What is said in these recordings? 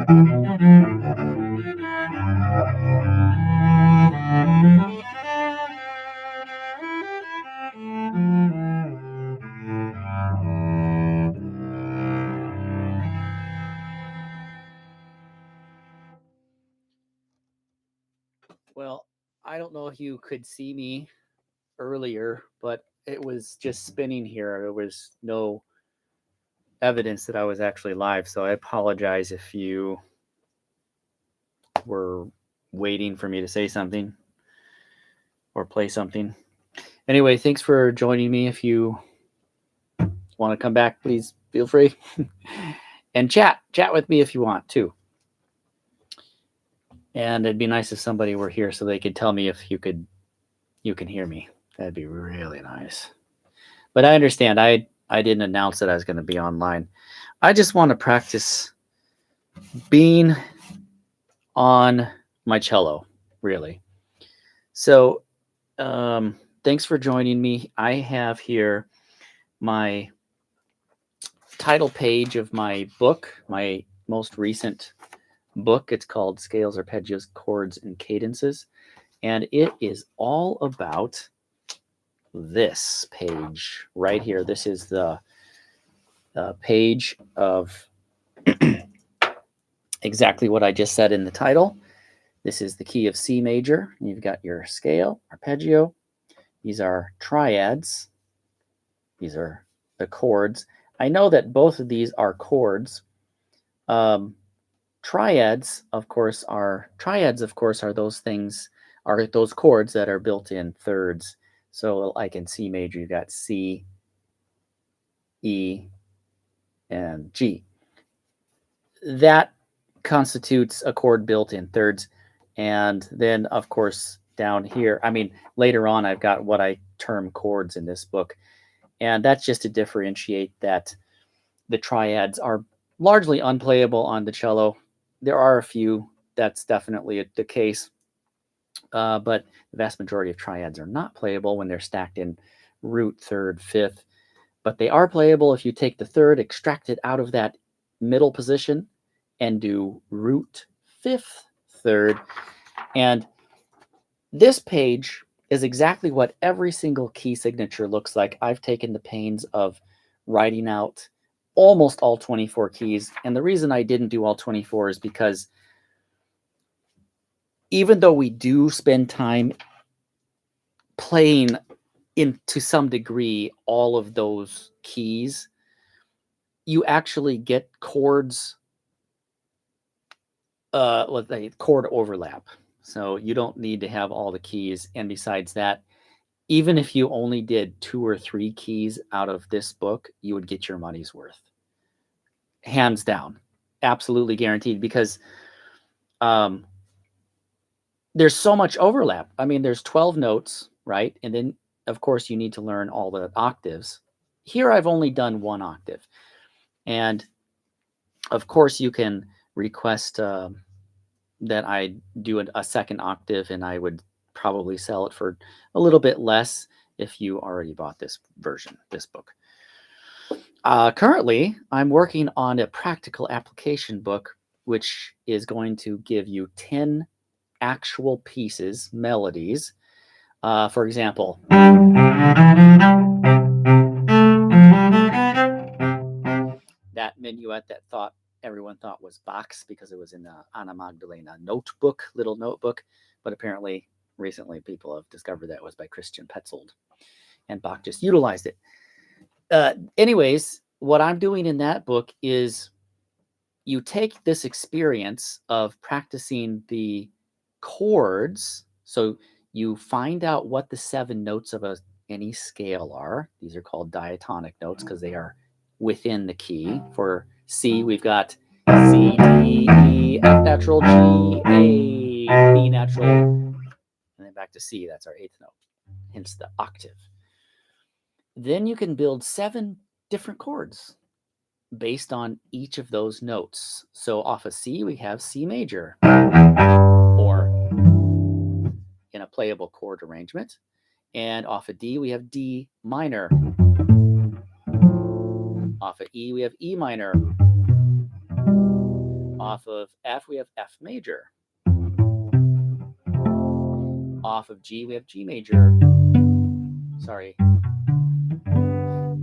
Well, I don't know if you could see me earlier, but it was just spinning here. There was no evidence that I was actually live, so I apologize if you were waiting for me to say something or play something. Anyway, thanks for joining me. If you want to come back, please feel free. And chat with me if you want too. And it'd be nice if somebody were here so they could tell me if you can hear me. That'd be really nice. But I understand. I didn't announce that I was going to be online. I just want to practice being on my cello, really. So thanks for joining me. I have here my title page of my book, my most recent book. It's called Scales, Arpeggios, Chords, and Cadences. And it is all about this page right here. This is the page of exactly what I just said in the title. This is the key of C major. You've got your scale, arpeggio. These are triads. These are the chords. I know that both of these are chords. Triads, of course, are those things, are those chords that are built in thirds. So like in C major, you've got C, E, and G. That constitutes a chord built in thirds. And then, of course, down here, later on, I've got what I term chords in this book. And that's just to differentiate that the triads are largely unplayable on the cello. There are a few, that's definitely the case. But the vast majority of triads are not playable when they're stacked in root, third, fifth. But they are playable if you take the third, extract it out of that middle position, and do root, fifth, third. And this page is exactly what every single key signature looks like. I've taken the pains of writing out almost all 24 keys. And the reason I didn't do all 24 is because even though we do spend time playing to some degree all of those keys, you actually get chords, chord overlap. So you don't need to have all the keys. And besides that, even if you only did 2 or 3 keys out of this book, you would get your money's worth. Hands down. Absolutely guaranteed, because there's so much overlap. There's 12 notes, right? And then, of course, you need to learn all the octaves. Here, I've only done 1 octave. And, of course, you can request that I do a second octave, and I would probably sell it for a little bit less if you already bought this version, this book. Currently, I'm working on a practical application book, which is going to give you 10 actual pieces, melodies. For example, that minuet that everyone thought was Bach's because it was in the Anna Magdalena notebook, little notebook, but apparently recently people have discovered that it was by Christian Petzold, and Bach just utilized it. Anyways, what I'm doing in that book is you take this experience of practicing the chords. So you find out what the 7 notes of any scale are. These are called diatonic notes because they are within the key. For C, we've got C, D, E, F natural, G, A, B natural, and then back to C. That's our 8th note, hence the octave. Then you can build 7 different chords based on each of those notes. So off of C, we have C major, or in a playable chord arrangement. And off of D, we have D minor. Off of E, we have E minor. Off of F, we have F major. Off of G, we have G major. Sorry.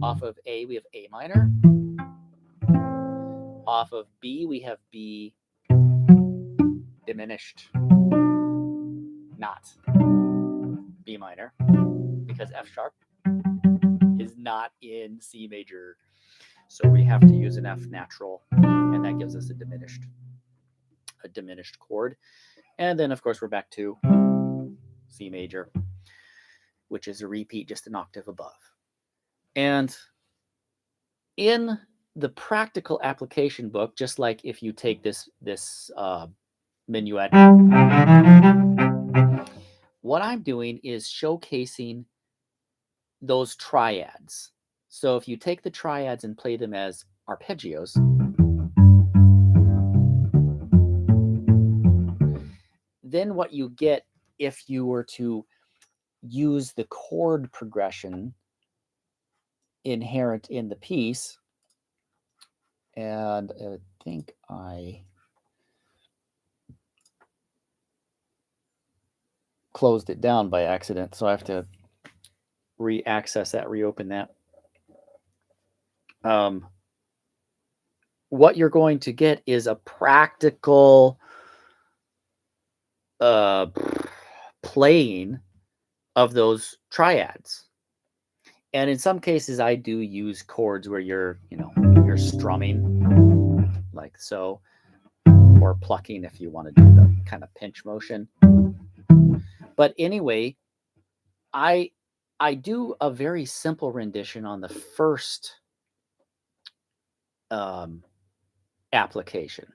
Off of A, we have A minor. Off of B, we have B diminished, not B minor, because F sharp is not in C major. So we have to use an F natural, and that gives us a diminished chord. And then, of course, we're back to C major, which is a repeat, just an octave above. And in the practical application book, just like if you take this minuet, what I'm doing is showcasing those triads. So if you take the triads and play them as arpeggios, then what you get if you were to use the chord progression inherent in the piece, and I think I closed it down by accident, so I have to re-access that, reopen that. What you're going to get is a practical playing of those triads. And in some cases, I do use chords where you're strumming like so, or plucking if you want to do the kind of pinch motion. But anyway, I do a very simple rendition on the first application,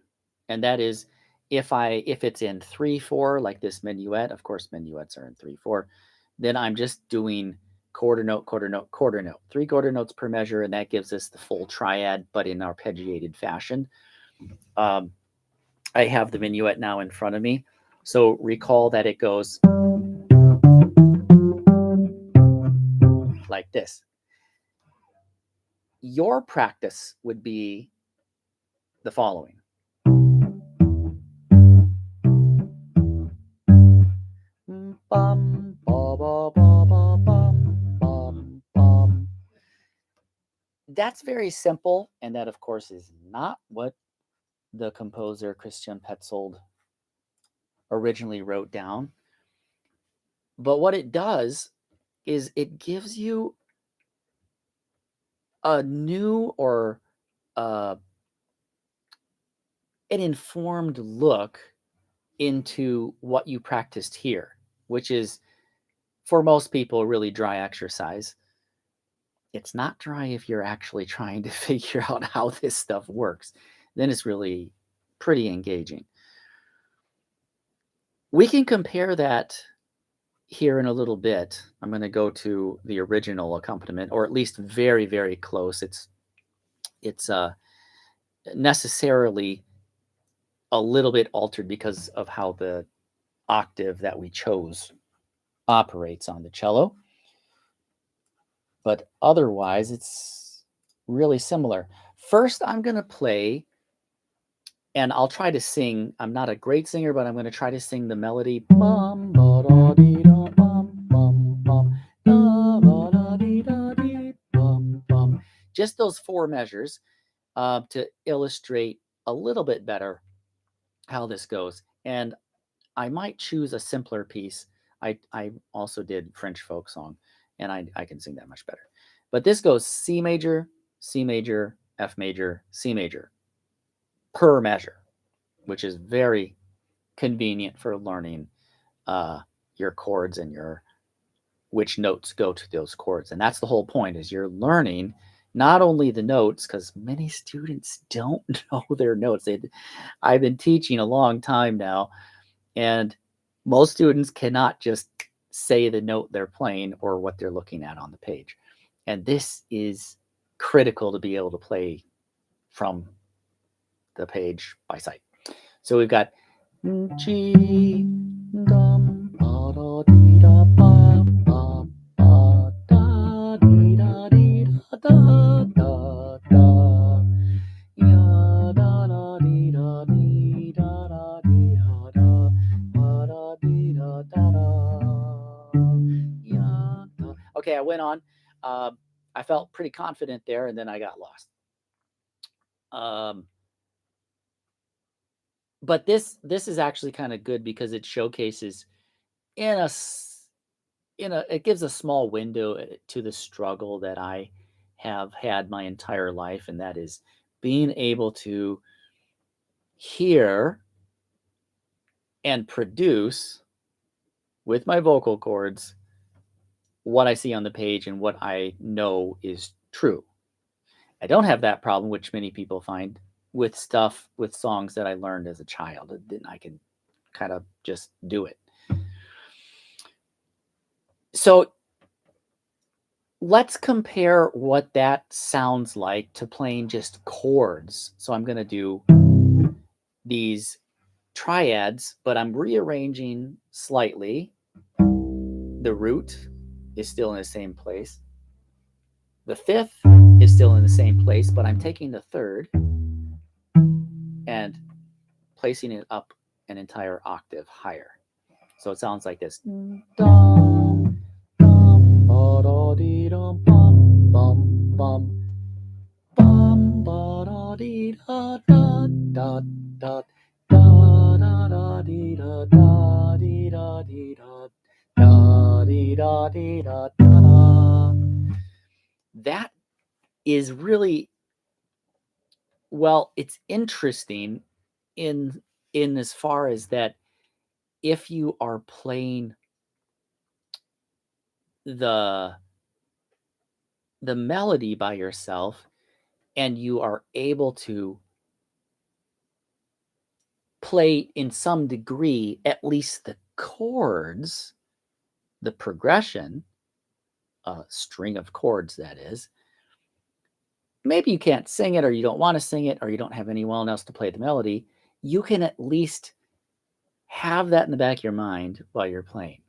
and that is if it's in 3/4, like this minuet. Of course, minuets are in 3/4. Then I'm just doing quarter note, quarter note, quarter note, 3 quarter notes per measure, and that gives us the full triad, but in arpeggiated fashion. I have the minuet now in front of me, so recall that it goes like this. Your practice would be the following. Bum, ba, ba, ba, ba, bum, bum, bum. That's very simple, and that, of course, is not what the composer Christian Petzold originally wrote down. But what it does is it gives you a new or an informed look into what you practiced here, which is, for most people, really dry exercise. It's not dry if you're actually trying to figure out how this stuff works. Then it's really pretty engaging. We can compare that here in a little bit. I'm going to go to the original accompaniment, or at least very, very close. It's necessarily a little bit altered because of how the octave that we chose operates on the cello. But otherwise, it's really similar. First, I'm going to play, and I'll try to sing. I'm not a great singer, but I'm going to try to sing the melody. Bum, ba, da, dee, da, bum, bum, bum, da, ba, da, dee, da, dee, bum, bum. Just those 4 measures to illustrate a little bit better how this goes. And I might choose a simpler piece. I also did French folk song, and I can sing that much better. But this goes C major, C major, F major, C major per measure, which is very convenient for learning your chords and which notes go to those chords. And that's the whole point, is you're learning not only the notes, because many students don't know their notes. I've been teaching a long time now, and most students cannot just say the note they're playing or what they're looking at on the page. And this is critical to be able to play from the page by sight. So we've got G, dum, ba, da, dee, da, ba, ba, ba, da, dee, da, dee, da, da, da, da, ya, da, da, dee, da, dee, went on. I felt pretty confident there, and then I got lost. But this is actually kind of good because it showcases in a it gives a small window to the struggle that I have had my entire life, and that is being able to hear and produce with my vocal cords what I see on the page and what I know is true. I don't have that problem, which many people find with songs that I learned as a child. Then I can kind of just do it. So let's compare what that sounds like to playing just chords. So I'm going to do these triads, but I'm rearranging slightly. The root is still in the same place. The fifth is still in the same place, but I'm taking the third and placing it up an entire octave higher. So it sounds like this. Dum, dum, ba, da, dee, dum, bum, bum, bum. Bum, ba, da, dee, da, da, da, da, da, da, da, dee, da, da, dee, da, dee, da, da, dee, da, dee, da, da, da. That is really, well, it's interesting in as far as that if you are playing the melody by yourself and you are able to play in some degree at least the chords, the progression, a string of chords, that is. Maybe you can't sing it, or you don't want to sing it, or you don't have anyone else to play the melody. You can at least have that in the back of your mind while you're playing.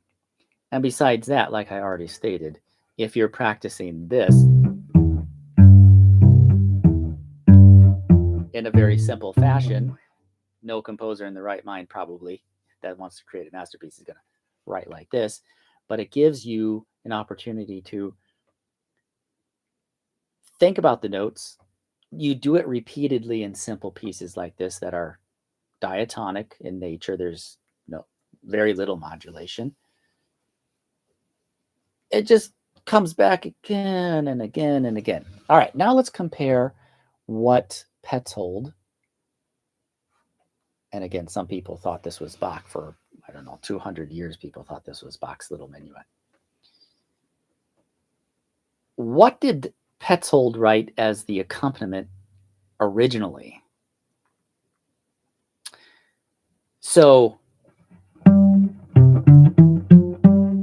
And besides that, like I already stated, if you're practicing this in a very simple fashion, no composer in the right mind probably that wants to create a masterpiece is going to write like this, but it gives you an opportunity to think about the notes. You do it repeatedly in simple pieces like this that are diatonic in nature. There's very little modulation. It just comes back again and again and again. All right, now let's compare what Petzold, and again, some people thought this was Bach for, 200 years. People thought this was Bach's Little Minuet. What did Petzold write as the accompaniment originally? So,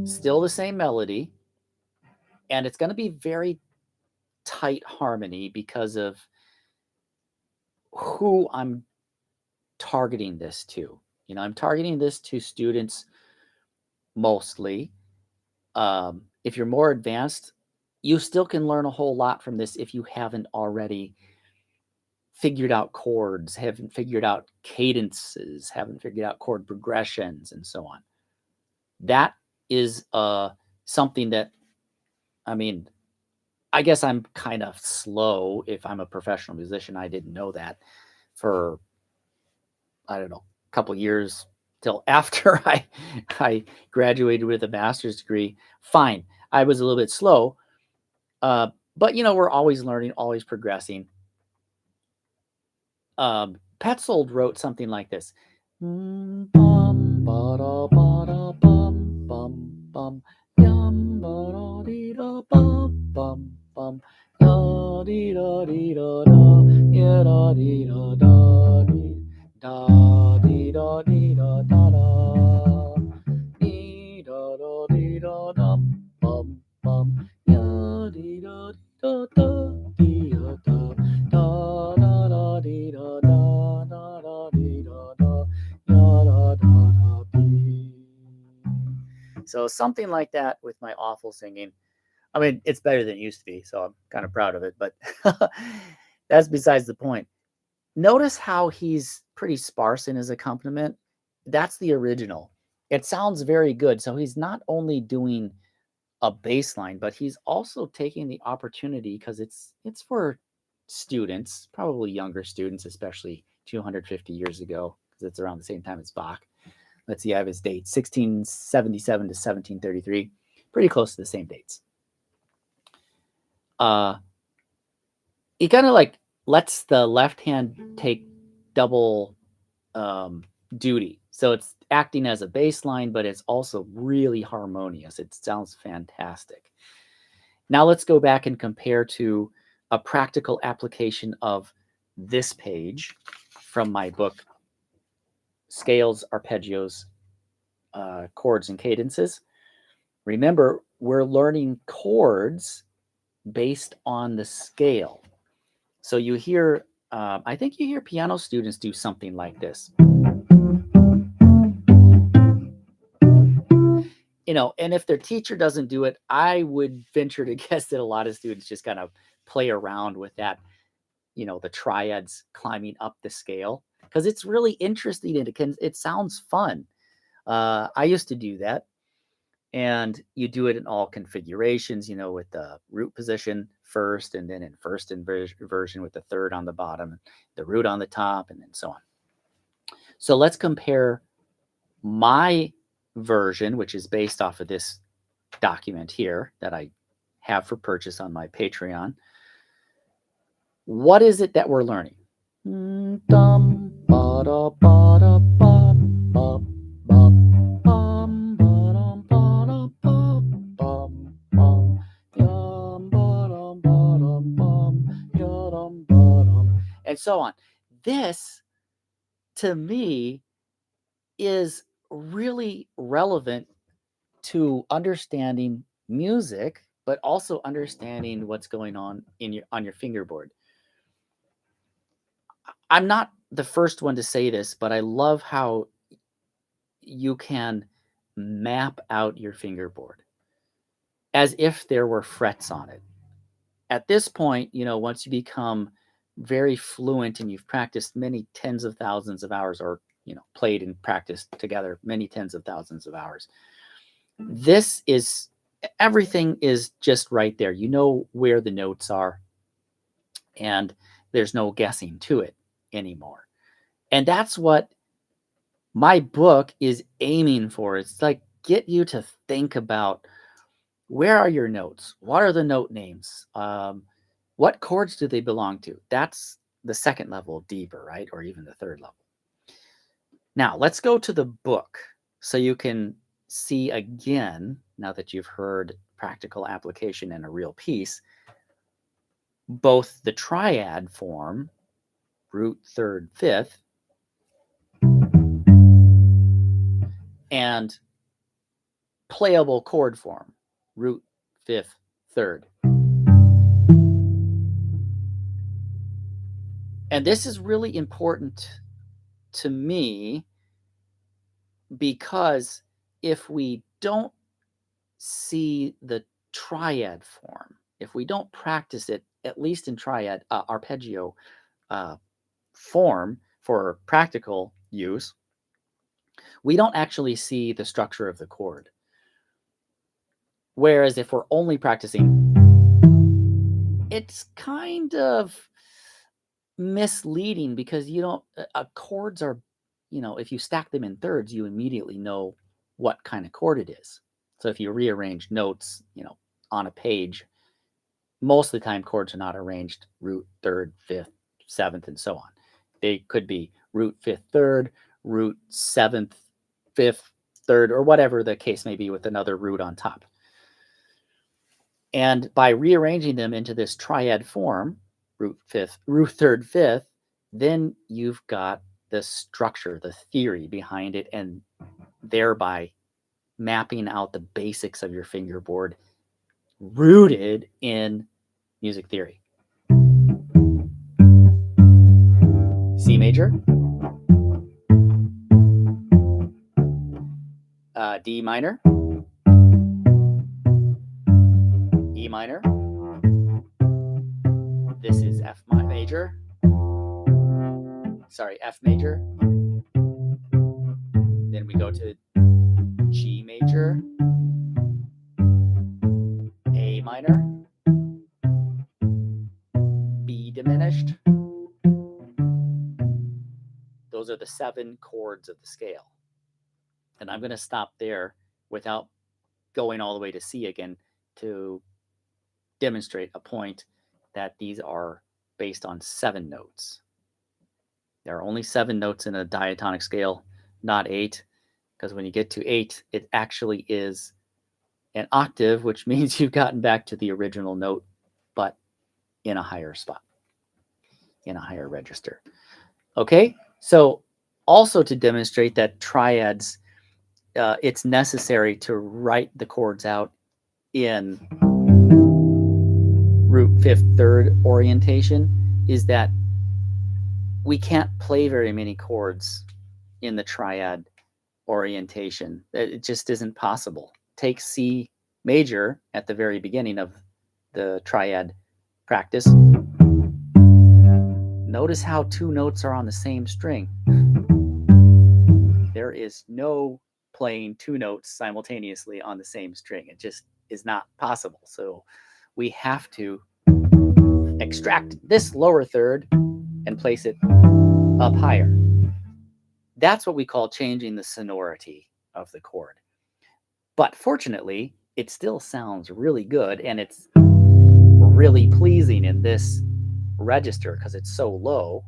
still the same melody, and it's going to be very tight harmony because of who I'm targeting this to. I'm targeting this to students mostly. If you're more advanced, you still can learn a whole lot from this if you haven't already figured out chords, haven't figured out cadences, haven't figured out chord progressions, and so on. That is something that, I guess I'm kind of slow. If I'm a professional musician, I didn't know that for, a couple years till after I graduated with a master's degree. Fine. I was a little bit slow, but we're always learning, always progressing. Petzold wrote something like this. Bum, ba-da, ba-da, bum, bum, bum, yum, ba-da-dee-da, bum, bum, bum, da-dee-da-dee-da-da, ya-da-dee-da-da-dee, da-dee-da-dee-da-da-da, dee-da-da-dee-da-dum, bum, bum, ya-dee-da-dee-da-da-dee-da-da, da-da-da-dee-da-da, da-da-dee-da-da, ya-da-da-da-dee. So something like that with my awful singing. It's better than it used to be, so I'm kind of proud of it, but that's besides the point. Notice how he's pretty sparse in his accompaniment. That's the original. It sounds very good. So he's not only doing a bass line, but he's also taking the opportunity, because it's for students, probably younger students, especially 250 years ago, because it's around the same time as Bach. Let's see, I have his dates, 1677 to 1733, pretty close to the same dates. He kind of like lets the left hand take double duty. So it's acting as a bass line, but it's also really harmonious. It sounds fantastic. Now let's go back and compare to a practical application of this page from my book, Scales, Arpeggios, Chords, and Cadences. Remember, we're learning chords based on the scale. So you hear, I think you hear piano students do something like this. You know, and if their teacher doesn't do it, I would venture to guess that a lot of students just kind of play around with that, you know, the triads climbing up the scale, because it's really interesting and it sounds fun. I used to do that, and you do it in all configurations, you know, with the root position first, and then in first inversion with the third on the bottom, the root on the top, and then so on. So let's compare my version, which is based off of this document here that I have for purchase on my Patreon. What is it that we're learning? And so on. This, to me, is really relevant to understanding music, but also understanding what's going on on your fingerboard. I'm not the first one to say this, but I love how you can map out your fingerboard as if there were frets on it. At this point, you know, once you become very fluent and you've practiced many tens of thousands of hours, or, you know, played and practiced together many tens of thousands of hours, this is, everything is just right there. You know where the notes are, and there's no guessing to it anymore. And that's what my book is aiming for. It's like, get you to think about, where are your notes? What are the note names? What chords do they belong to? That's the second level deeper, right? Or even the third level. Now let's go to the book so you can see again, now that you've heard practical application and a real piece, both the triad form, root, third, fifth, and playable chord form, root, fifth, third. And this is really important to me, because if we don't see the triad form, if we don't practice it, at least in triad arpeggio form for practical use, we don't actually see the structure of the chord. Whereas if we're only practicing, it's kind of misleading, because you don't, chords are, you know, if you stack them in thirds, you immediately know what kind of chord it is. So if you rearrange notes, you know, on a page, most of the time chords are not arranged root, third, fifth, seventh, and so on. They could be root, fifth, third, root, seventh, fifth, third, or whatever the case may be, with another root on top. And by rearranging them into this triad form, root, fifth, root, third, fifth, then you've got the structure, the theory behind it, and thereby mapping out the basics of your fingerboard rooted in music theory. C major, D minor, E minor, this is F major, sorry, F major, then we go to G major, are the 7 chords of the scale. And I'm going to stop there without going all the way to C again to demonstrate a point that these are based on 7 notes. There are only 7 notes in a diatonic scale, not 8, because when you get to 8, it actually is an octave, which means you've gotten back to the original note, but in a higher spot, in a higher register. Okay, so also to demonstrate that triads, it's necessary to write the chords out in root, fifth, third orientation, is that we can't play very many chords in the triad orientation. It just isn't possible. Take C major at the very beginning of the triad practice. Notice how 2 notes are on the same string. There is no playing 2 notes simultaneously on the same string. It just is not possible. So we have to extract this lower third and place it up higher. That's what we call changing the sonority of the chord. But fortunately, it still sounds really good, and it's really pleasing in this register because it's so low.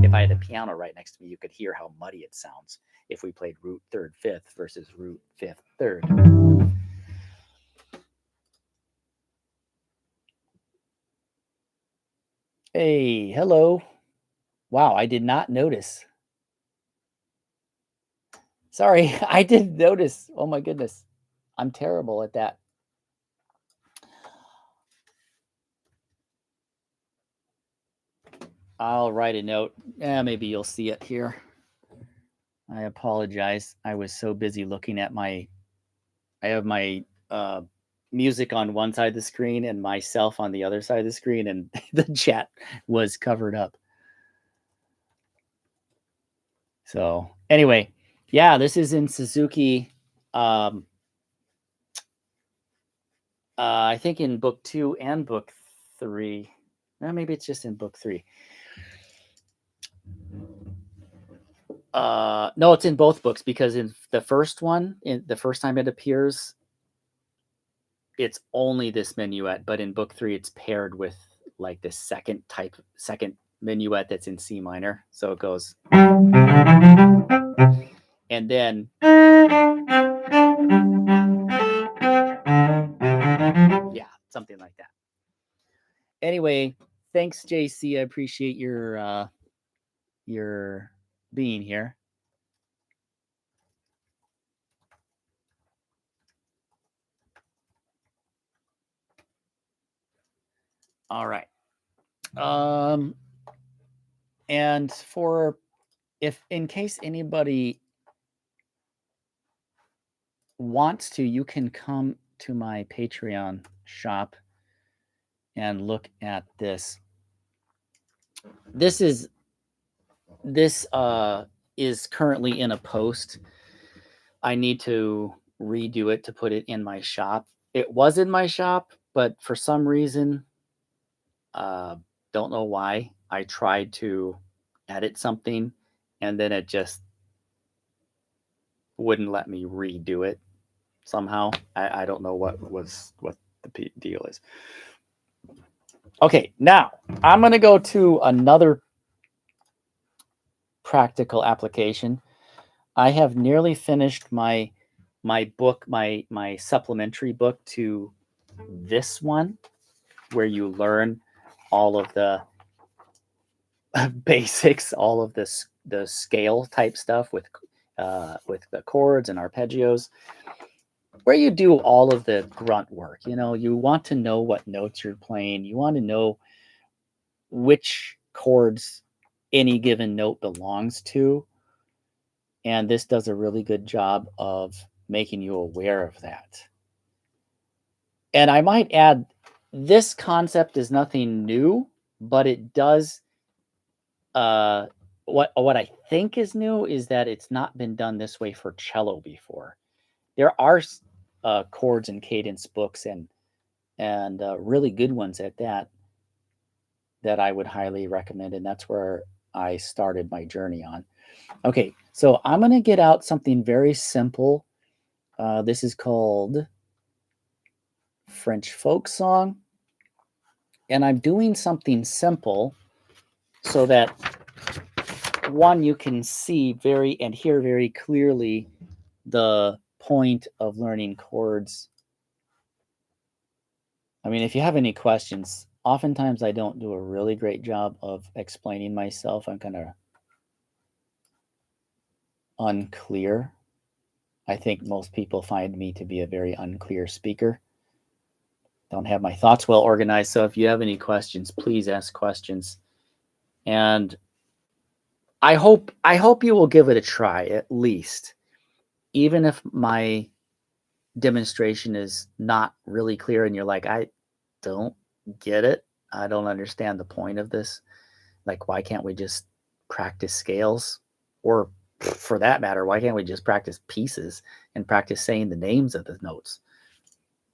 If I had a piano right next to me, you could hear how muddy it sounds if we played root, third, fifth versus root, fifth, third. Hey, hello. Wow, I did not notice. Sorry, I didn't notice. Oh my goodness. I'm terrible at that. I'll write a note. Maybe you'll see it here. I apologize. I was so busy looking at I have my music on one side of the screen and myself on the other side of the screen, and the chat was covered up. So anyway, yeah, this is in Suzuki. I think in book 2 and book 3. Maybe it's just in book 3. No, it's in both books, because in the first one, the first time it appears, it's only this minuet, but in book 3, it's paired with like the second minuet that's in C minor. So it goes, and then yeah, something like that. Anyway, thanks, JC. I appreciate your being here. All right. And in case anybody wants to, you can come to my Patreon shop and look at this. This is currently in a post. I need to redo it to put it in my shop. It was in my shop, but for some reason, don't know why, I tried to edit something and then it just wouldn't let me redo it somehow. I don't know what the deal is. Okay, now I'm going to go to another practical application. I have nearly finished my book, my supplementary book to this one, where you learn all of the basics, all of the scale type stuff with the chords and arpeggios, where you do all of the grunt work. You want to know what notes you're playing. You want to know which chords any given note belongs to. And this does a really good job of making you aware of that. And I might add, this concept is nothing new, but it does, what I think is new is that it's not been done this way for cello before. There are chords and cadence books and really good ones at that I would highly recommend, and that's where I started my journey on. Okay, so I'm going to get out something very simple. This is called French folk song. And I'm doing something simple so that, one, you can see and hear very clearly the point of learning chords. I mean, if you have any questions, oftentimes I don't do a really great job of explaining myself. I'm kind of unclear. I think most people find me to be a very unclear speaker. Don't have my thoughts well organized. So if you have any questions, please ask questions. And I hope you will give it a try at least. Even if my demonstration is not really clear and you're like, I don't get it. I don't understand the point of this. Like, why can't we just practice scales? Or for that matter, why can't we just practice pieces and practice saying the names of the notes?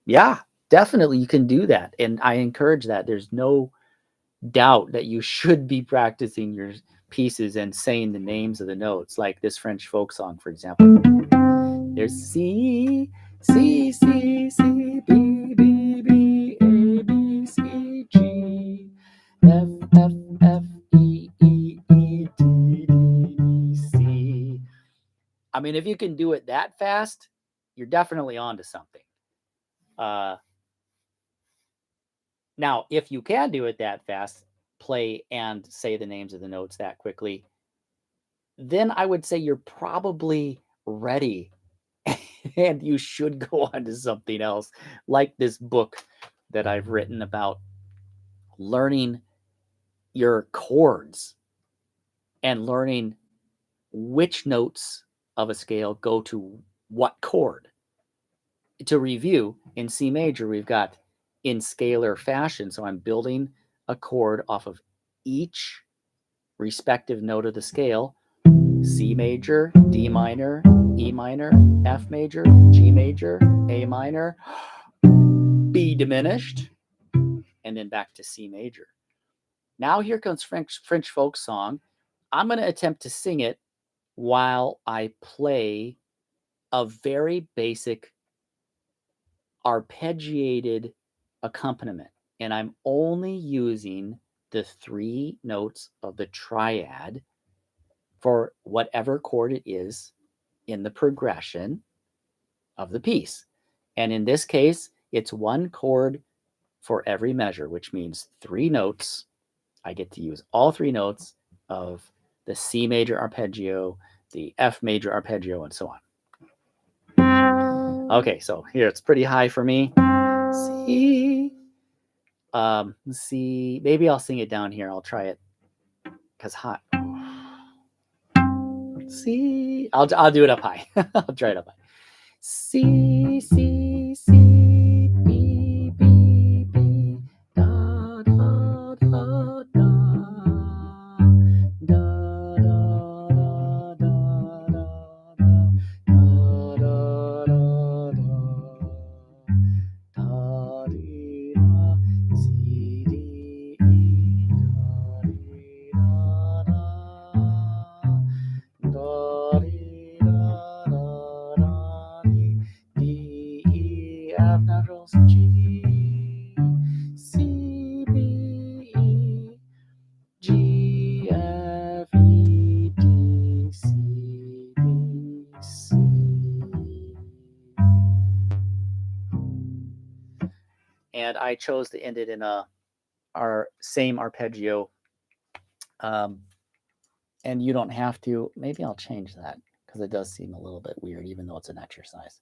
Yeah, definitely you can do that. And I encourage that. There's no doubt that you should be practicing your pieces and saying the names of the notes, like this French folk song, for example. There's C, C, C, C, B, B, B, A, B, C, G, F, F, F, E, E, E, D, D, C. I mean, if you can do it that fast, you're definitely onto something. Now, if you can do it that fast, play and say the names of the notes that quickly, then I would say you're probably ready and you should go on to something else, like this book that I've written about learning your chords and learning which notes of a scale go to what chord. To review, in C major, we've got in scalar fashion. So I'm building a chord off of each respective note of the scale: C major, D minor, E minor, F major, G major, A minor, B diminished, and then back to C major. Now here comes French folk song. I'm going to attempt to sing it while I play a very basic arpeggiated accompaniment. And I'm only using the 3 notes of the triad for whatever chord it is in the progression of the piece. And in this case, it's 1 chord for every measure, which means 3 notes. I get to use all 3 notes of the C major arpeggio, the F major arpeggio, and so on. Okay, so here it's pretty high for me. C. C. Maybe I'll sing it down here. I'll try it because high. C. I'll do it up high. I'll try it up high. C, C, C, B, B, B, da, da, da, da, da, da, da, da, da, da, da, dee, da, C, D, E, da, dee, da, da, dee, da, da, D, E, F, natural G, C, B, E, G, F, E, D, C, B, C. And I chose to end it in our same arpeggio. And you don't have to. Maybe I'll change that because it does seem a little bit weird, even though it's an exercise.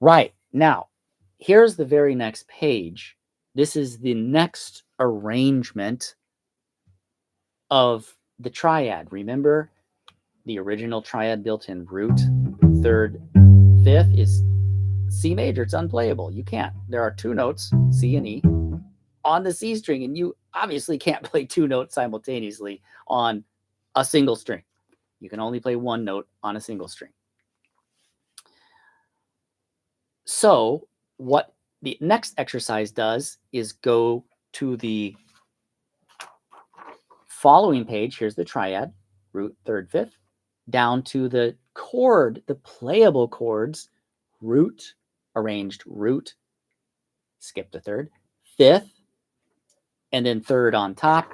Right, now, here's the very next page. This is the next arrangement of the triad. Remember, the original triad built in root, 3rd, 5th is C major. It's unplayable. You can't. There are 2 notes, C and E, on the C string, and you obviously can't play 2 notes simultaneously on a single string. You can only play 1 note on a single string. So what the next exercise does is go to the following page. Here's the triad, root, 3rd, 5th. down to the chord, the playable chords, root, arranged root, skip the third, fifth, and then third on top.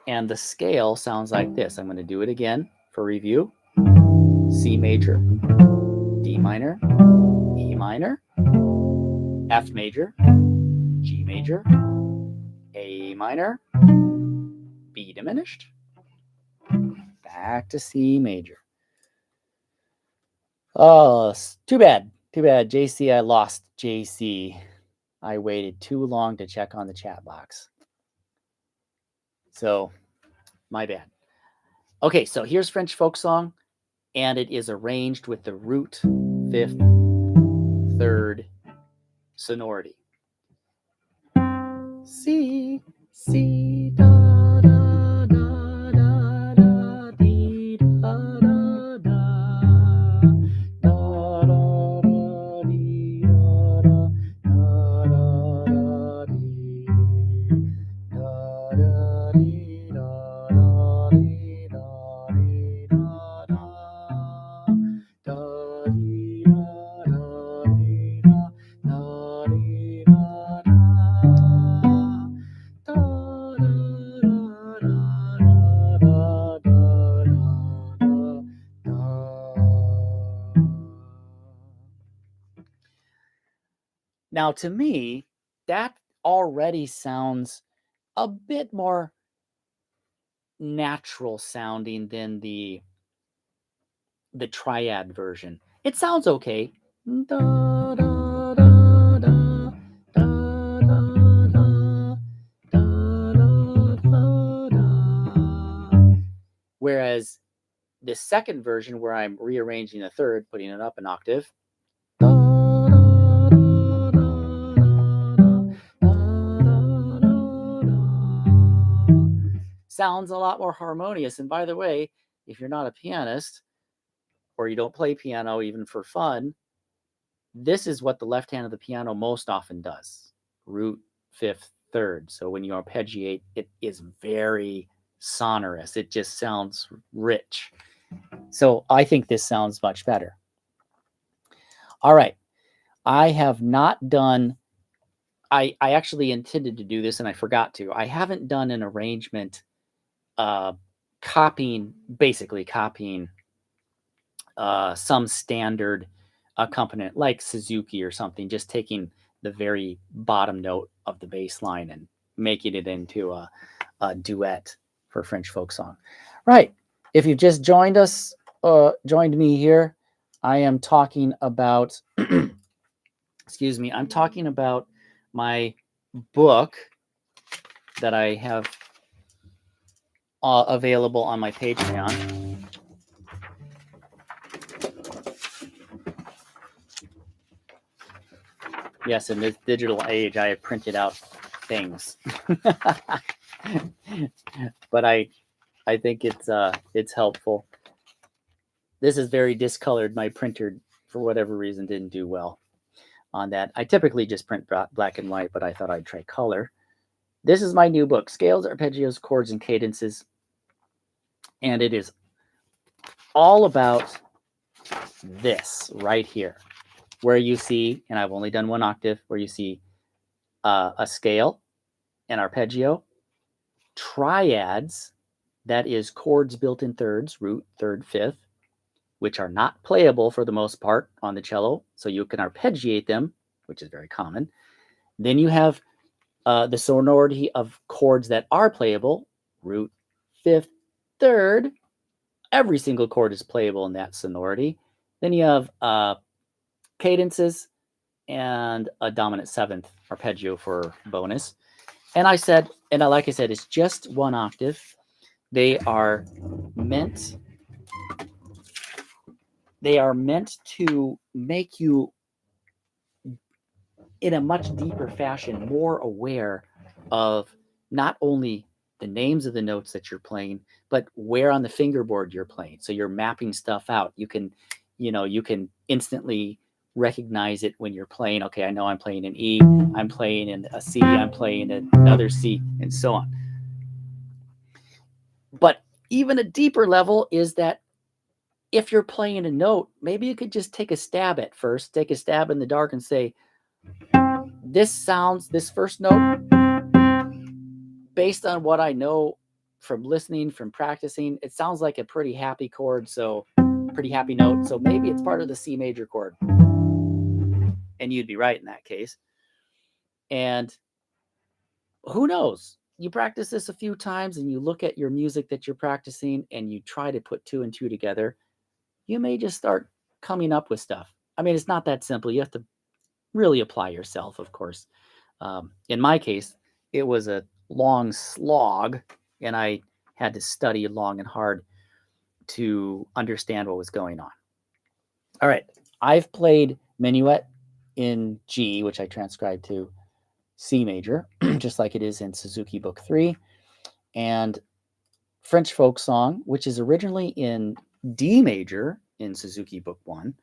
And the scale sounds like this. I'm going to do it again for review. C major, D minor, E minor, F major, G major, A minor, B diminished, back to C major. Oh, too bad. Too bad. JC, I lost JC. I waited too long to check on the chat box. So, my bad. Okay, so here's French folk song, and it is arranged with the root, fifth, third sonority. C, C, da, da, da, da, da, dee, da, da, da, da, da, da, dee, da, da, da, da, dee, da, da, dee, da, da, dee, da, dee, da, da, da, dee, da, da, dee, da, da, dee, da, da. Now, to me, that already sounds a bit more natural sounding than the triad version. It sounds okay. Da, da, da, da, da, da, da, da, da, da. Whereas the second version, where I'm rearranging the third, putting it up an octave, sounds a lot more harmonious. And by the way, if you're not a pianist or you don't play piano even for fun, this is what the left hand of the piano most often does. Root, fifth, third. So when you arpeggiate, it is very sonorous. It just sounds rich. So I think this sounds much better. All right. I have not done, I actually intended to do this and I forgot to. I haven't done an arrangement basically copying some standard accompaniment like Suzuki or something, just taking the very bottom note of the bass line and making it into a duet for French folk song. Right. If you've just joined me here, I am talking about, excuse me, I'm talking about my book that I have available on my Patreon. Yes, in this digital age, I have printed out things, but I think it's helpful. This is very discolored. My printer, for whatever reason, didn't do well on that. I typically just print black and white, but I thought I'd try color. This is my new book, Scales, Arpeggios, Chords, and Cadences, and it is all about this right here, where you see, and I've only done one octave, where you see a scale, an arpeggio, triads, that is chords built in thirds, root, third, fifth, which are not playable for the most part on the cello, so you can arpeggiate them, which is very common. Then you have the sonority of chords that are playable, root, fifth, third. Every single chord is playable in that sonority. Then you have cadences and a dominant seventh arpeggio for bonus. And like I said, it's just one octave. They are meant to make you, in a much deeper fashion, more aware of not only the names of the notes that you're playing, but where on the fingerboard you're playing. So you're mapping stuff out. You can instantly recognize it when you're playing. Okay, I know I'm playing an E, I'm playing in a C, I'm playing another C, and so on. But even a deeper level is that if you're playing a note, maybe you could just take a stab at first, take a stab in the dark and say, this first note, based on what I know from listening, from practicing, it sounds like a pretty happy chord, so pretty happy note. So maybe it's part of the C major chord. And you'd be right in that case. And who knows? You practice this a few times and you look at your music that you're practicing and you try to put 2 and 2 together. You may just start coming up with stuff. I mean, it's not that simple. You have to really apply yourself, of course. In my case, it was a long slog, and I had to study long and hard to understand what was going on. All right, I've played Minuet in G, which I transcribed to C major, just like it is in Suzuki Book 3, and French Folk Song, which is originally in D major in Suzuki Book 1,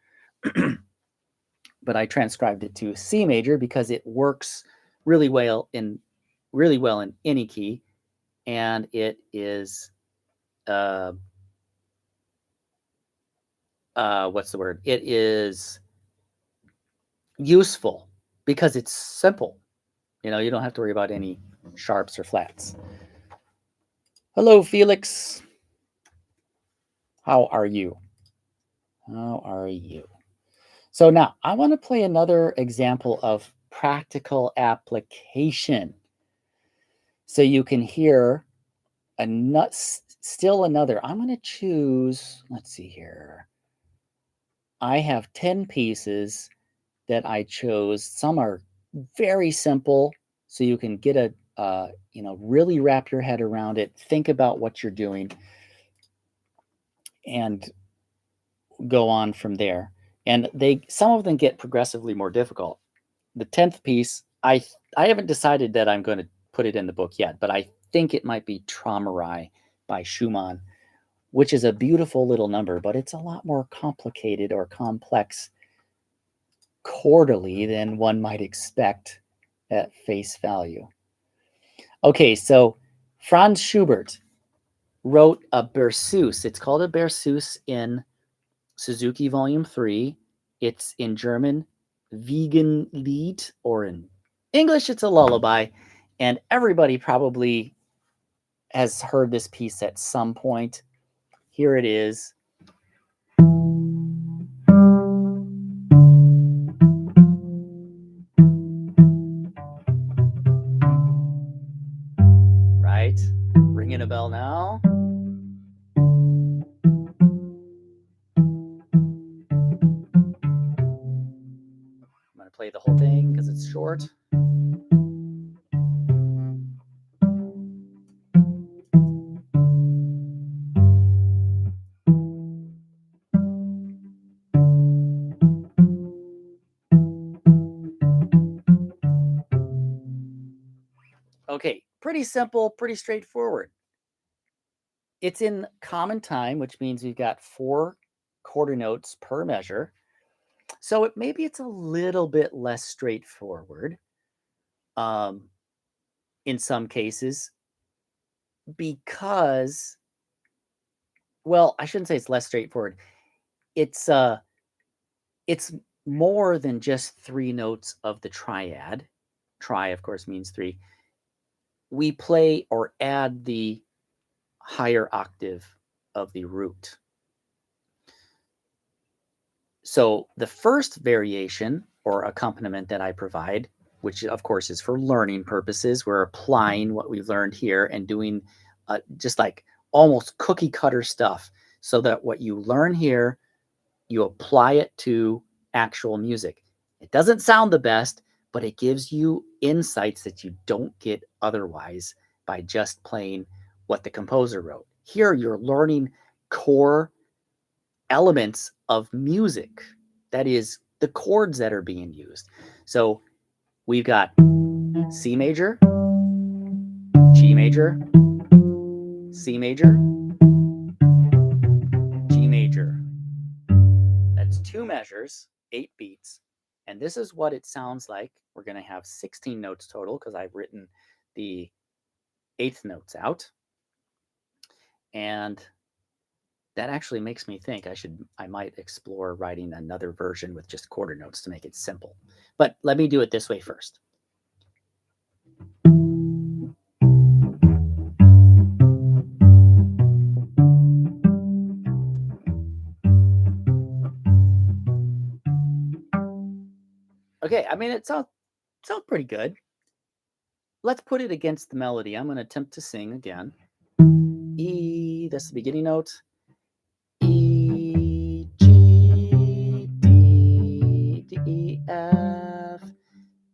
but I transcribed it to C major because it works really well in any key, and it is what's the word? It is useful because it's simple. You know, you don't have to worry about any sharps or flats. Hello, Felix. How are you? How are you? So now I want to play another example of practical application. So you can hear still another. I'm going to choose, let's see here. I have 10 pieces that I chose. Some are very simple, so you can get really wrap your head around it, think about what you're doing, and go on from there. And some of them get progressively more difficult. The 10th piece, I haven't decided that I'm going to put it in the book yet, but I think it might be Traumerei by Schumann, which is a beautiful little number, but it's a lot more complicated or complex chordally than one might expect at face value. Okay, so Franz Schubert wrote a Berceuse. It's called a Berceuse in Suzuki Volume 3. It's in German, Wiegenlied, or in English, it's a lullaby. And everybody probably has heard this piece at some point. Here it is. Right? Ringing a bell now. I'm going to play the whole thing because it's short. Okay, pretty simple, pretty straightforward. It's in common time, which means we've got 4 quarter notes per measure. So maybe it's a little bit less straightforward in some cases because, well, I shouldn't say it's less straightforward. It's more than just 3 notes of the triad. Tri, of course, means 3. We play or add the higher octave of the root. So the first variation or accompaniment that I provide, which of course is for learning purposes, we're applying what we've learned here and doing just like almost cookie cutter stuff so that what you learn here, you apply it to actual music. It doesn't sound the best, but it gives you insights that you don't get otherwise by just playing what the composer wrote. Here you're learning core elements of music. That is the chords that are being used. So we've got C major, G major, C major, G major. That's 2 measures, 8 beats. And this is what it sounds like. We're going to have 16 notes total because I've written the 8th notes out. And That actually makes me think I might explore writing another version with just quarter notes to make it simple. But let me do it this way first. Okay, I mean, it sounds pretty good. Let's put it against the melody. I'm going to attempt to sing again. E, that's the beginning note. E, G, D, D, E, F,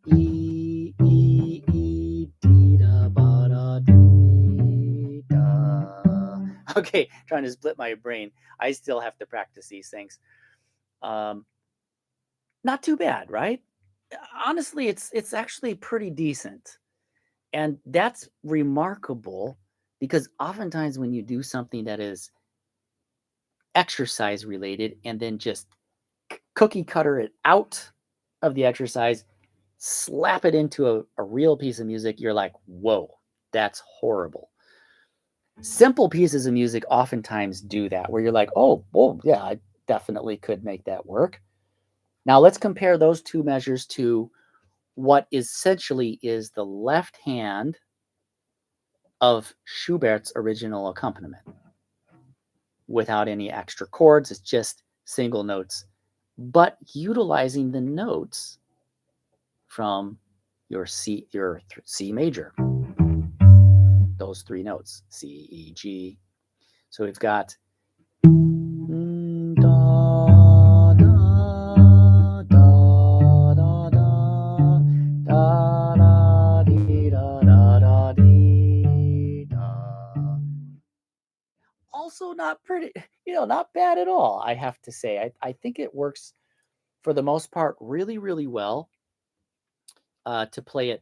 E, E, E, D, da, ba, da, D, da. Okay, trying to split my brain. I still have to practice these things. Not too bad, right? Honestly, it's actually pretty decent. And that's remarkable because oftentimes when you do something that is exercise related and then just cookie cutter it out of the exercise, slap it into a real piece of music, you're like, whoa, that's horrible. Simple pieces of music oftentimes do that, where you're like, oh, well, yeah, I definitely could make that work. Now let's compare those two measures to what essentially is the left hand of Schubert's original accompaniment without any extra chords. It's just single notes, but utilizing the notes from your C major, those three notes, C, E, G. So we've got da, da, da, da, da, da, da, dee, da, da, da, dee, da. Also not pretty, not bad at all, I have to say. I think it works for the most part really, really well to play it.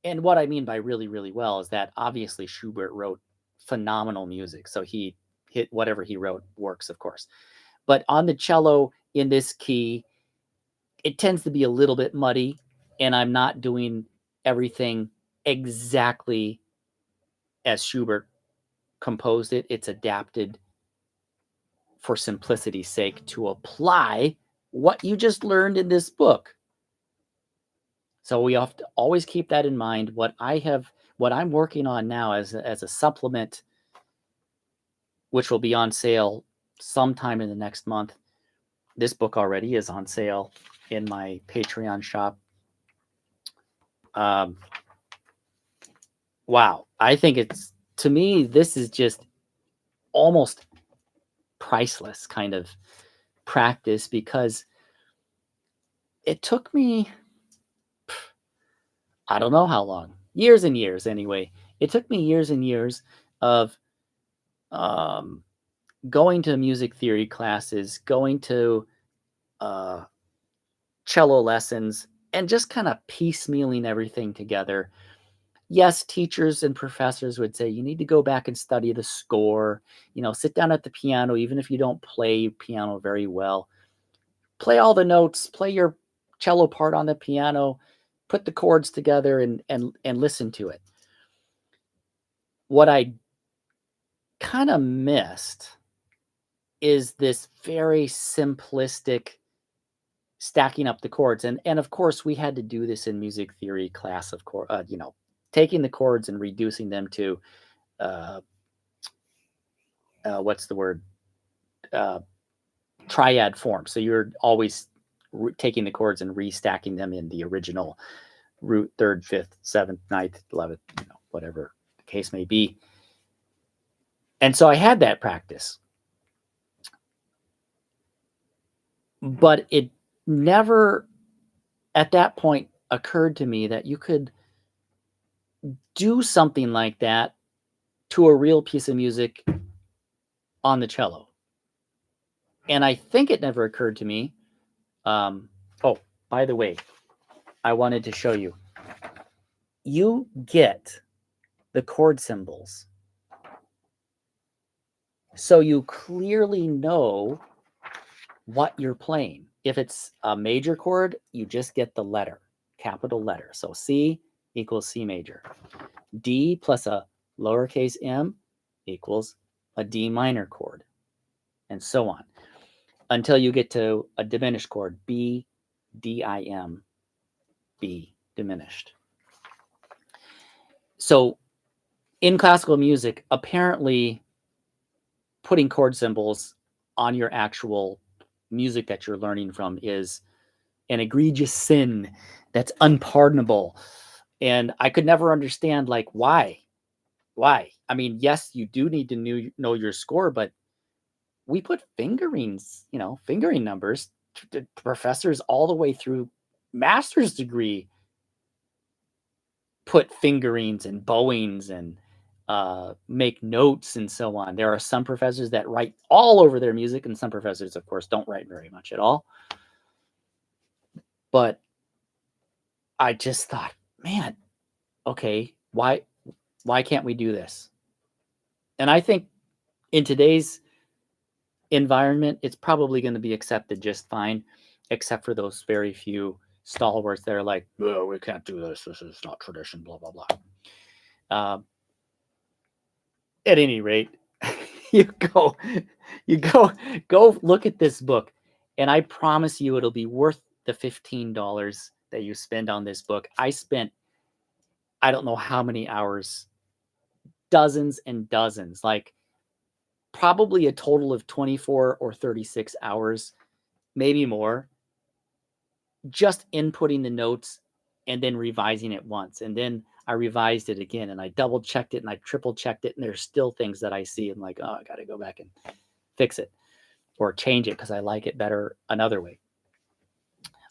And what I mean by really, really well is that obviously Schubert wrote phenomenal music. So he hit whatever he wrote works, of course. But on the cello in this key, it tends to be a little bit muddy, and I'm not doing everything exactly as Schubert composed it. It's adapted for simplicity's sake to apply what you just learned in this book. So we have to always keep that in mind. What I'm working on now as a supplement, which will be on sale sometime in the next month. This book already is on sale in my Patreon shop. Wow, I think to me, this is just almost priceless kind of practice, because it took me, I don't know how long, years and years anyway. It took me years and years of going to music theory classes, going to cello lessons, and just kind of piecemealing everything together. Yes, teachers and professors would say you need to go back and study the score, sit down at the piano, even if you don't play piano very well. Play all the notes, play your cello part on the piano, put the chords together and listen to it. What I kind of missed is this very simplistic stacking up the chords. And of course, we had to do this in music theory class, of course, taking the chords and reducing them to, what's the word? Triad form. So you're always taking the chords and restacking them in the original root, third, fifth, seventh, ninth, 11th, whatever the case may be. And so I had that practice, but it never at that point occurred to me that you could do something like that to a real piece of music on the cello. And I think it never occurred to me. Oh, by the way, I wanted to show you. You get the chord symbols, so you clearly know what you're playing. If it's a major chord, you just get the letter, capital letter. So C equals C major. D plus a lowercase m equals a D minor chord. and so on, until you get to a diminished chord, B, D-I-M, B, diminished. So in classical music, apparently putting chord symbols on your actual music that you're learning from is an egregious sin that's unpardonable. And I could never understand, like, why? I mean, yes, you do need to know your score, but we put fingerings, fingering numbers. Professors all the way through master's degree put fingerings and bowings and make notes and so on. There are some professors that write all over their music, and some professors, of course, don't write very much at all. But I just thought, man, okay, why can't we do this? And I think in today's environment, it's probably going to be accepted just fine, except for those very few stalwarts that are like, oh, we can't do this. This is not tradition, blah, blah, blah. At any rate, you go look at this book, and I promise you it'll be worth the $15 that you spend on this book. I spent, I don't know how many hours, dozens and dozens, like probably a total of 24 or 36 hours, maybe more, just inputting the notes and then revising it once. And then I revised it again, and I double checked it and I triple checked it. And there's still things that I see. I'm like, oh, I got to go back and fix it or change it because I like it better another way.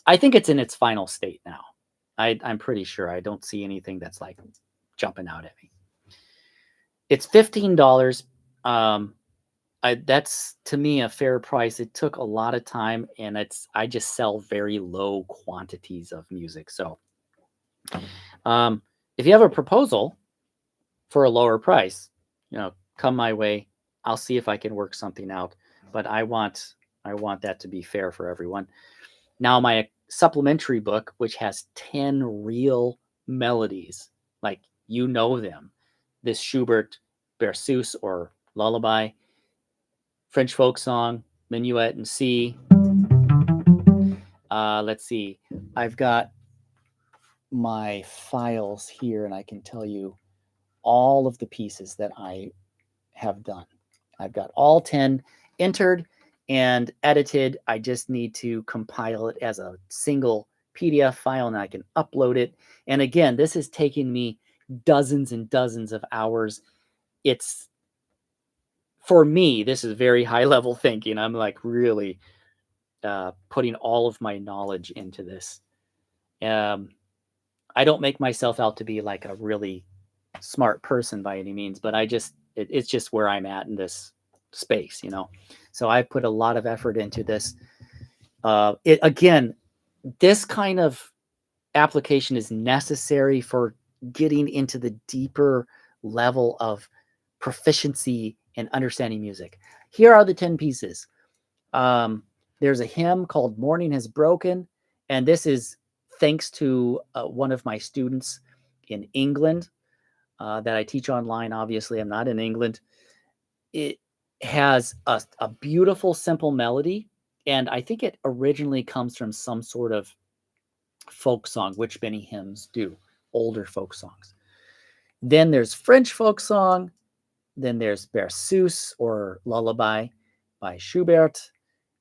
I think it's in its final state now. I'm pretty sure. I don't see anything that's like jumping out at me. It's $15. That's to me a fair price. It took a lot of time, and I just sell very low quantities of music. So if you have a proposal for a lower price, come my way. I'll see if I can work something out. But I want that to be fair for everyone. Now, my supplementary book, which has 10 real melodies, like them, this Schubert Berceuse or lullaby, French folk song, minuet in C. Let's see. I've got my files here, and I can tell you all of the pieces that I have done. I've got all 10 entered and edited. I just need to compile it as a single PDF file, and I can upload it. And again, this has taken me dozens and dozens of hours. It's, for me, this is very high level thinking. I'm like really putting all of my knowledge into this. I don't make myself out to be like a really smart person by any means, but it's just where I'm at in this space, So I put a lot of effort into this. Again, this kind of application is necessary for getting into the deeper level of proficiency and understanding music. Here are the 10 pieces. There's a hymn called Morning Has Broken, and this is thanks to one of my students in England that I teach online. Obviously, I'm not in England. It has a beautiful, simple melody, and I think it originally comes from some sort of folk song, which many hymns do, older folk songs. Then there's French folk song. Then there's Berceuse or Lullaby by Schubert.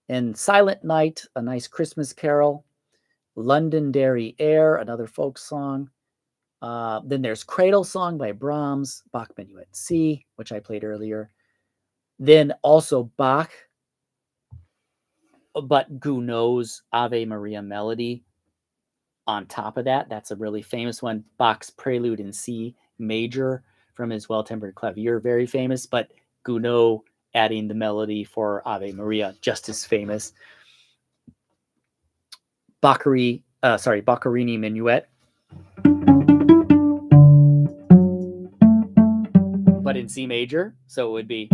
And Silent Night, a nice Christmas carol. Londonderry Air, another folk song. Then there's Cradle Song by Brahms, Bach Minuet C, which I played earlier. Then also Bach, but Gounod's Ave Maria melody on top of that. That's a really famous one. Bach's Prelude in C major from his Well-Tempered Clavier, very famous, but Gounod adding the melody for Ave Maria, just as famous. Boccherini Minuet, but in C major, so it would be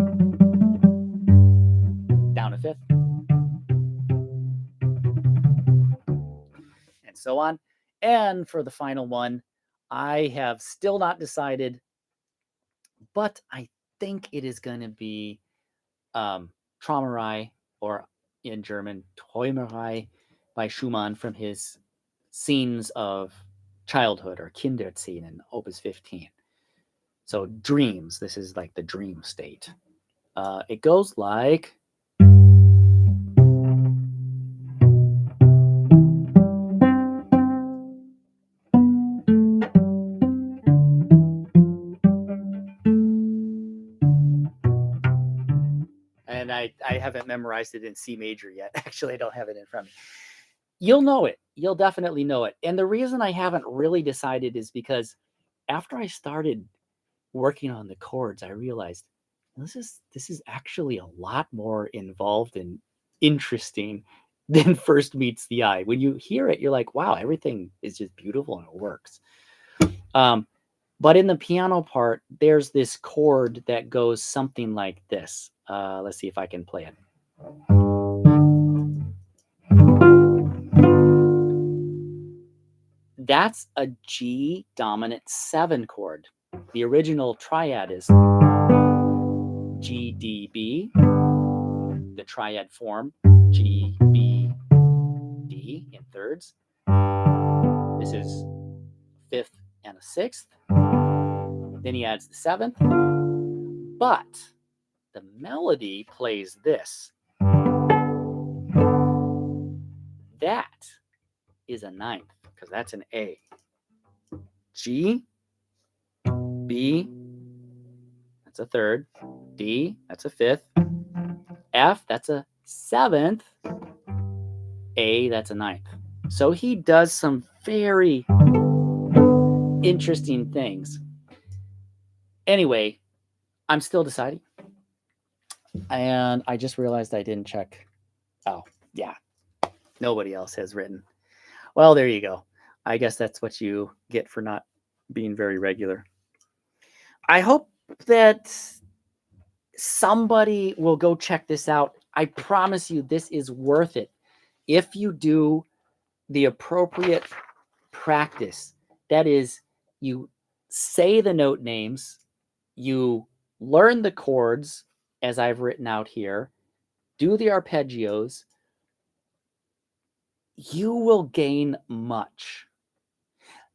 down a fifth, and so on. And for the final one, I have still not decided, but I think it is going to be Traumerei, or in German, Träumerei, by Schumann from his scenes of childhood, or Kinderzenen, Opus 15. So dreams, this is like the dream state. It goes like... And I haven't memorized it in C major yet. Actually, I don't have it in front of me. You'll know it. You'll definitely know it. And the reason I haven't really decided is because after I started working on the chords, I realized this is actually a lot more involved and interesting than first meets the eye. When you hear it, you're like, wow, everything is just beautiful and it works. But in the piano part, there's this chord that goes something like this. Let's see if I can play it. That's a G dominant 7 chord. The original triad is G, D, B. The triad form, G, B, D in thirds. This is 5th and a 6th. Then he adds the 7th. But the melody plays this. That is a 9th, because that's an A. G, B, that's a 3rd. D, that's a 5th. F, that's a 7th. A, that's a 9th. So he does some very interesting things. Anyway, I'm still deciding. And I just realized I didn't check. Oh, yeah. Nobody else has written. Well, there you go. I guess that's what you get for not being very regular. I hope that somebody will go check this out. I promise you this is worth it if you do the appropriate practice. That is, you say the note names, you learn the chords as I've written out here, do the arpeggios. You will gain much.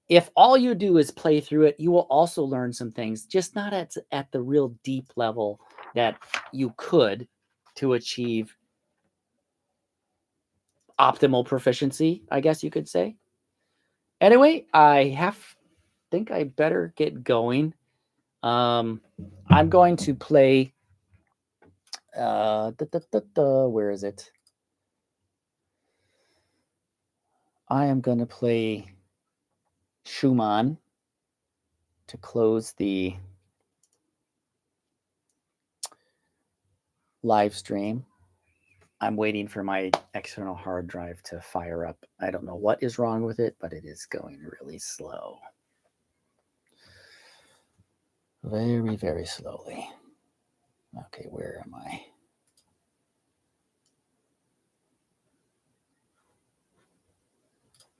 If all you do is play through it, you will also learn some things, just not at the real deep level that you could to achieve optimal proficiency, I guess you could say. Anyway, I think I better get going. I'm going to play, where is it? I am going to play Schumann to close the live stream. I'm waiting for my external hard drive to fire up. I don't know what is wrong with it, but it is going really slow. Very, very slowly. Okay, where am I?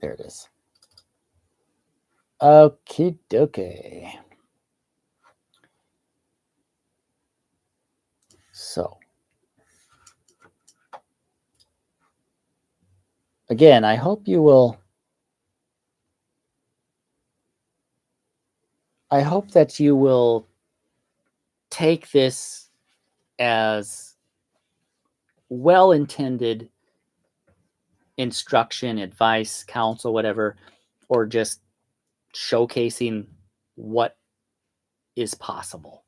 There it is. Okie dokie. So, again, I hope that you will take this as well-intended instruction, advice, counsel, whatever, or just showcasing what is possible.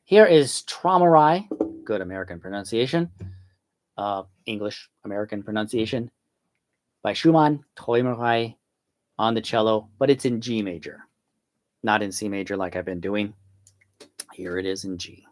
Here is Traumerei, good American pronunciation, English American pronunciation, by Schumann, Träumerei, on the cello, but it's in G major, not in C major like I've been doing. Here it is in G.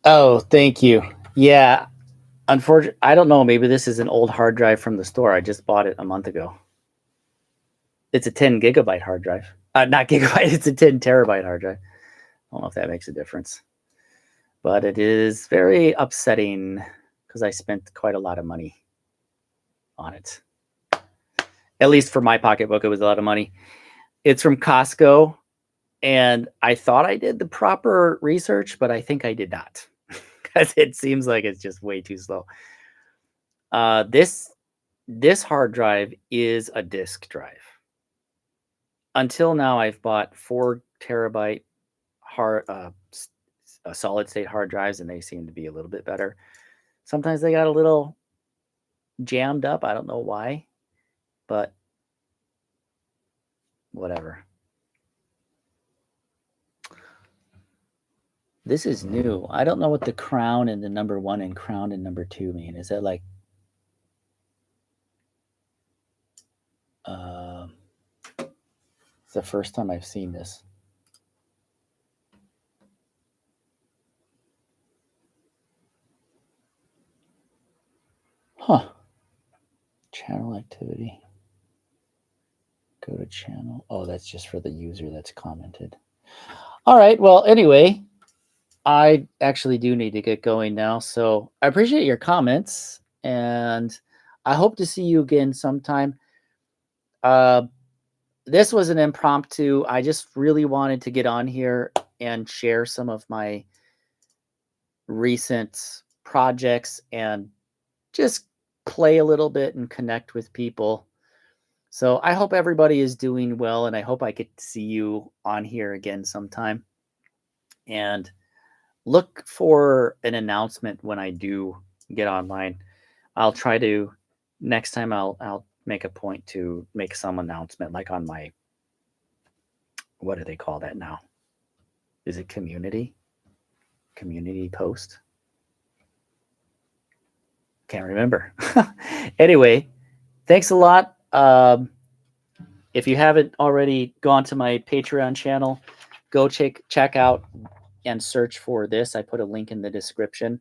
Oh, thank you. Yeah, unfortunately, I don't know. Maybe this is an old hard drive from the store. I just bought it a month ago. It's a 10 gigabyte hard drive. Not gigabyte, it's a 10 terabyte hard drive. I don't know if that makes a difference. But it is very upsetting because I spent quite a lot of money on it. At least for my pocketbook, it was a lot of money. It's from Costco, and I thought I did the proper research, but I think I did not because it seems like it's just way too slow. This hard drive is a disk drive. Until now, I've bought 4 terabyte solid state hard drives, and they seem to be a little bit better. Sometimes they got a little jammed up. I don't know why, but whatever. This is new. I don't know what the crown and the number 1 and crown and number 2 mean. Is that like it's the first time I've seen this. Huh. Channel activity. Go to channel. Oh, that's just for the user that's commented. All right. Well, anyway, I actually do need to get going now. So I appreciate your comments, and I hope to see you again sometime. This was an impromptu. I just really wanted to get on here and share some of my recent projects and just play a little bit and connect with people. So I hope everybody is doing well, and I hope I get to see you on here again sometime. And look for an announcement when I do get online. I'll try to next time I'll make a point to make some announcement, like on my, what do they call that now? Is it community post? Can't remember. Anyway, thanks a lot. If you haven't already gone to my Patreon channel, go check out and search for this. I put a link in the description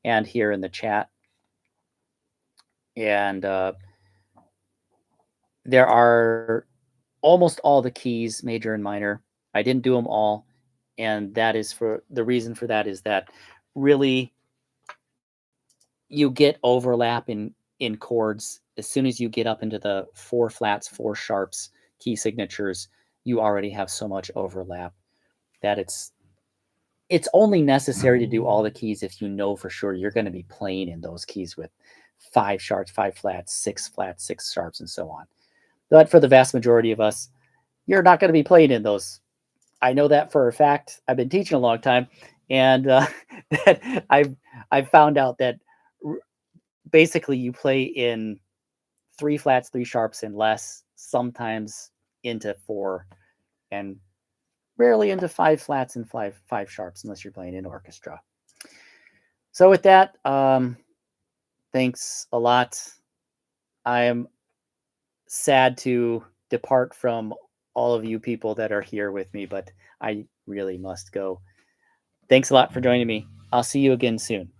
and here in the chat. And there are almost all the keys, major and minor. I didn't do them all. And that is for the reason for that is that really you get overlap in chords. As soon as you get up into the 4 flats, 4 sharps key signatures, you already have so much overlap that it's only necessary to do all the keys if you know for sure you're going to be playing in those keys with 5 sharps, 5 flats, 6 flats, 6 sharps, and so on. But for the vast majority of us, you're not going to be playing in those. I know that for a fact. I've been teaching a long time, and that I've found out that basically you play in 3 flats, 3 sharps, and less, sometimes into 4, and rarely into 5 flats and 5 sharps unless you're playing in orchestra. So with that, thanks a lot. I am sad to depart from all of you people that are here with me, but I really must go. Thanks a lot for joining me. I'll see you again soon.